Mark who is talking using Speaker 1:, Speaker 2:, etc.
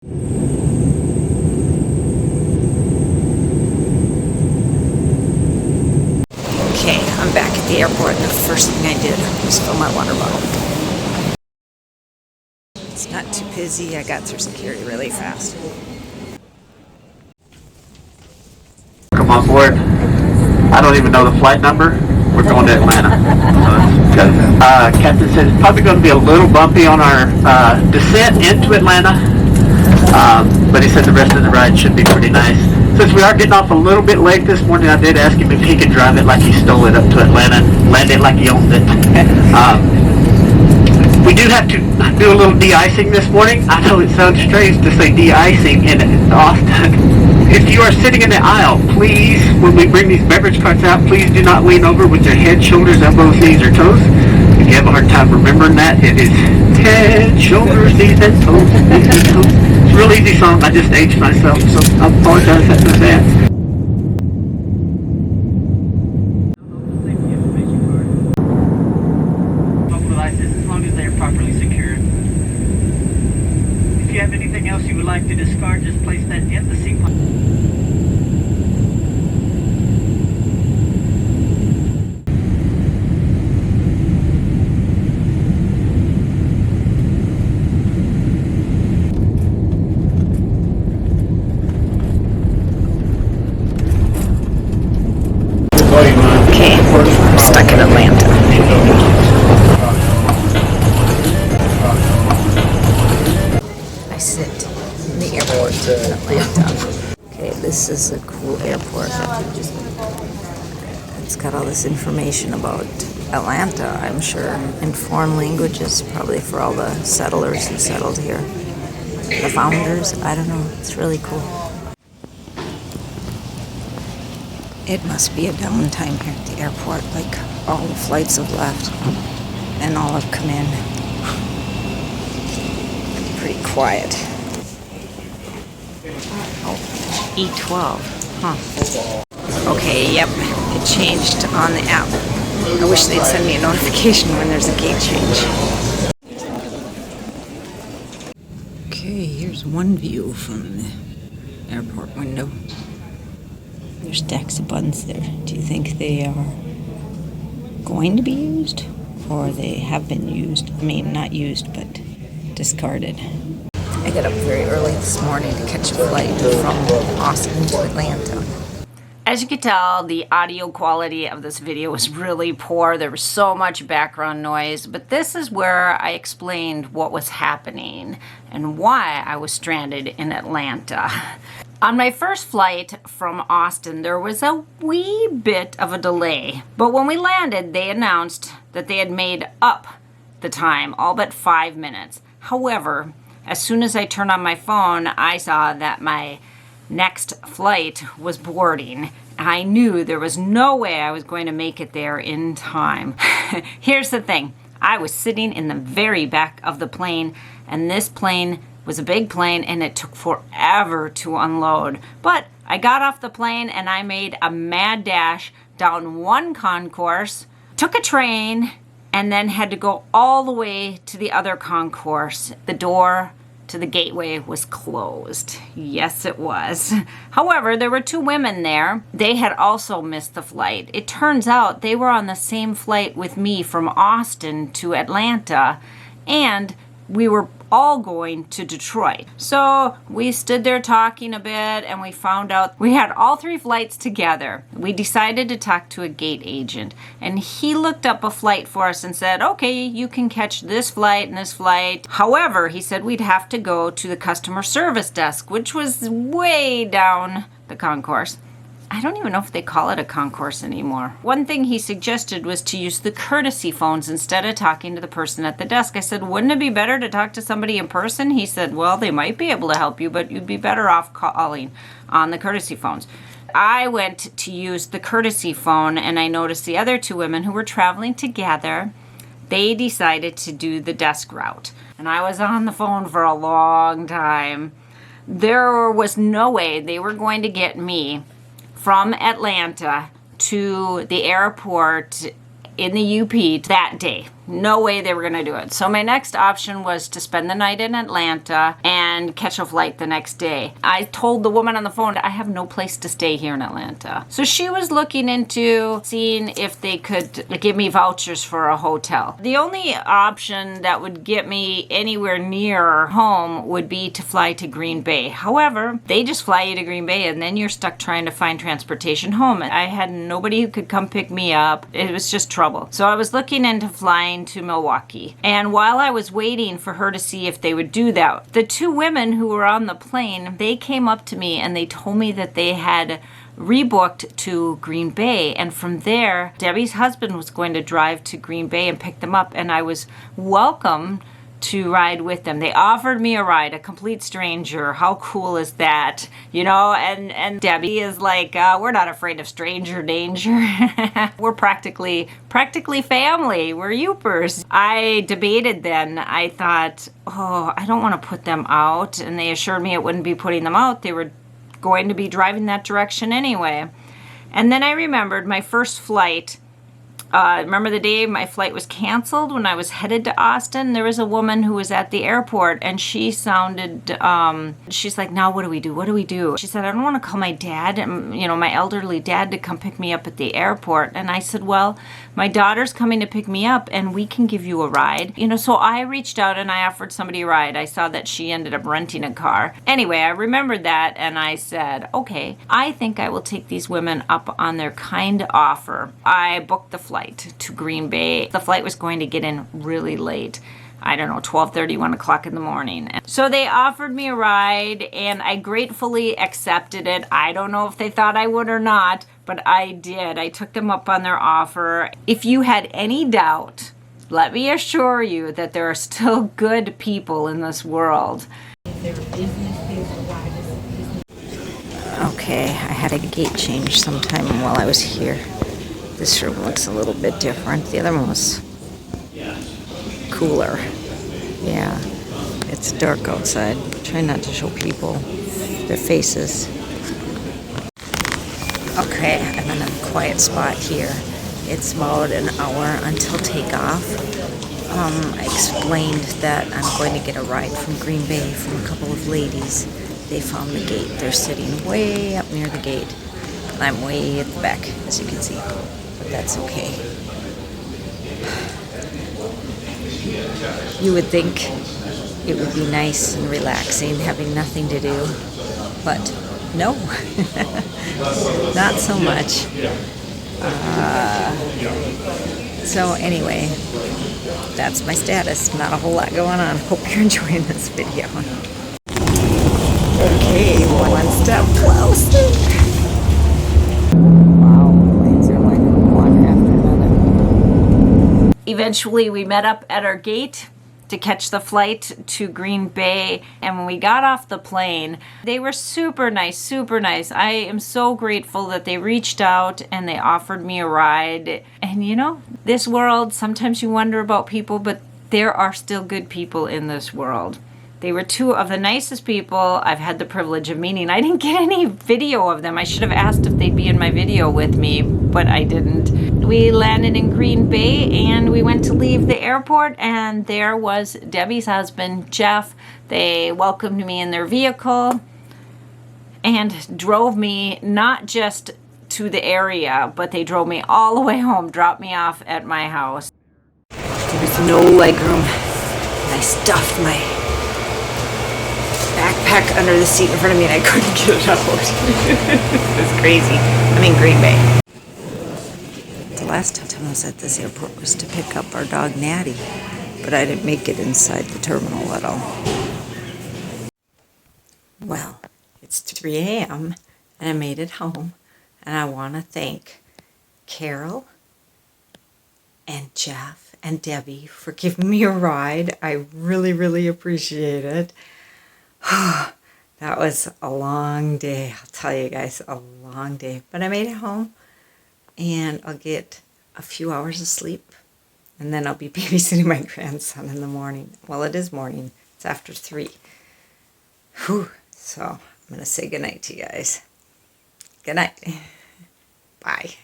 Speaker 1: Okay, I'm back at the airport, and the first thing I did was fill my water bottle. It's not too busy. I got through security really fast.
Speaker 2: Come on board. I don't even know the flight number. We're going to Atlanta. Captain said it's probably going to be a little bumpy on our descent into Atlanta, but he said the rest of the ride should be pretty nice. Since we are getting off a little bit late this morning, I did ask him if he could drive it like he stole it up to Atlanta and land it like he owns it. We do have to do a little de-icing this morning. I know it sounds strange to say de-icing in Austin. If you are sitting in the aisle, please, when we bring these beverage carts out, please do not lean over with your head, shoulders, elbows, knees, or toes. If you have a hard time remembering that, it is head, shoulders, knees, and toes. It's a real easy song. I just aged myself, so I apologize in advance. As long as they are properly secured. If you have anything else you would like to discard, just place that in the seat pocket.
Speaker 1: Okay, I'm stuck in Atlanta. I sit in the airport in Atlanta. Okay, this is a cool airport. It's got all this information about Atlanta, I'm sure, in foreign languages, probably for all the settlers who settled here. The founders, I don't know, it's really cool. It must be a downtime here at the airport, like all the flights have left and all have come in. Pretty quiet. Oh, E12, huh. Okay, yep, it changed on the app. I wish they'd send me a notification when there's a gate change. Okay, here's one view from the airport window. There's stacks of buns there. Do you think they are going to be used? Or they have been used? I mean, not used, but discarded. I got up very early this morning to catch a flight from Austin to Atlanta. As you can tell, the audio quality of this video was really poor. There was so much background noise, but this is where I explained what was happening and why I was stranded in Atlanta. On my first flight from Austin, there was a wee bit of a delay, but when we landed, they announced that they had made up the time, all but 5 minutes. However, as soon as I turned on my phone, I saw that my next flight was boarding. I knew there was no way I was going to make it there in time. Here's the thing. I was sitting in the very back of the plane, and this plane was a big plane, and it took forever to unload. But I got off the plane, and I made a mad dash down one concourse, took a train, and then had to go all the way to the other concourse. The door to the gateway was closed. Yes, it was. However, there were 2 women there. They had also missed the flight. It turns out they were on the same flight with me from Austin to Atlanta, and we were all going to Detroit. So we stood there talking a bit, and we found out we had all 3 flights together. We decided to talk to a gate agent, and he looked up a flight for us and said, okay, you can catch this flight and this flight. However, he said we'd have to go to the customer service desk, which was way down the concourse. I don't even know if they call it a concourse anymore. One thing he suggested was to use the courtesy phones instead of talking to the person at the desk. I said, wouldn't it be better to talk to somebody in person? He said, well, they might be able to help you, but you'd be better off calling on the courtesy phones. I went to use the courtesy phone, and I noticed the other 2 women who were traveling together, they decided to do the desk route. And I was on the phone for a long time. There was no way they were going to get me from Atlanta to the airport in the UP that day. No way they were going to do it. So my next option was to spend the night in Atlanta and catch a flight the next day. I told the woman on the phone, I have no place to stay here in Atlanta. So she was looking into seeing if they could give me vouchers for a hotel. The only option that would get me anywhere near home would be to fly to Green Bay. However, they just fly you to Green Bay and then you're stuck trying to find transportation home. I had nobody who could come pick me up. It was just trouble. So I was looking into flying to Milwaukee. And while I was waiting for her to see if they would do that, the two women who were on the plane, they came up to me and they told me that they had rebooked to Green Bay, and from there Debbie's husband was going to drive to Green Bay and pick them up, and I was welcome to ride with them. They offered me a ride, a complete stranger. How cool is that? You know, and Debbie is like, we're not afraid of stranger danger. We're practically family. We're Yoopers. I debated then. I thought, oh, I don't want to put them out, and they assured me it wouldn't be putting them out. They were going to be driving that direction anyway. And then I remembered my first flight. Remember the day my flight was canceled when I was headed to Austin? There was a woman who was at the airport and she sounded, she's like, now what do we do? What do we do? She said, I don't want to call my dad, you know, my elderly dad to come pick me up at the airport. And I said, well, my daughter's coming to pick me up and we can give you a ride. You know, so I reached out and I offered somebody a ride. I saw that she ended up renting a car. Anyway, I remembered that and I said, okay, I think I will take these women up on their kind offer. I booked the flight to Green Bay. The flight was going to get in really late. I don't know, 12:30, 1 o'clock in the morning. So they offered me a ride and I gratefully accepted it. I don't know if they thought I would or not, but I did. I took them up on their offer. If you had any doubt, let me assure you that there are still good people in this world. Okay, I had a gate change sometime while I was here. This room looks a little bit different. The other one was cooler. Yeah, it's dark outside. Try not to show people their faces. Okay, I'm in a quiet spot here. It's about an hour until takeoff. I explained that I'm going to get a ride from Green Bay from a couple of ladies. They found the gate. They're sitting way up near the gate. I'm way at the back, as you can see. But that's okay. You would think it would be nice and relaxing having nothing to do, but no, not so much. So anyway, that's my status. Not a whole lot going on. Hope you're enjoying this video. Okay, one step closer. Eventually, we met up at our gate to catch the flight to Green Bay. And when we got off the plane, they were super nice, super nice. I am so grateful that they reached out and they offered me a ride. And you know, this world, sometimes you wonder about people, but there are still good people in this world. They were two of the nicest people I've had the privilege of meeting. I didn't get any video of them. I should have asked if they'd be in my video with me, but I didn't. We landed in Green Bay and we went to leave the airport and there was Debbie's husband, Jeff. They welcomed me in their vehicle and drove me not just to the area, but they drove me all the way home, dropped me off at my house. There was no legroom. I stuffed my backpack under the seat in front of me and I couldn't get it out. It was crazy. I'm in Green Bay. The last time I was at this airport was to pick up our dog Natty, but I didn't make it inside the terminal at all. Well, it's 3 a.m. and I made it home, and I want to thank Carol and Jeff and Debbie for giving me a ride. I really, really appreciate it. That was a long day, I'll tell you guys, a long day. But I made it home, and I'll get a few hours of sleep, and then I'll be babysitting my grandson in the morning. Well, it is morning. It's after 3. Whew. So I'm going to say goodnight to you guys. Good night. Bye.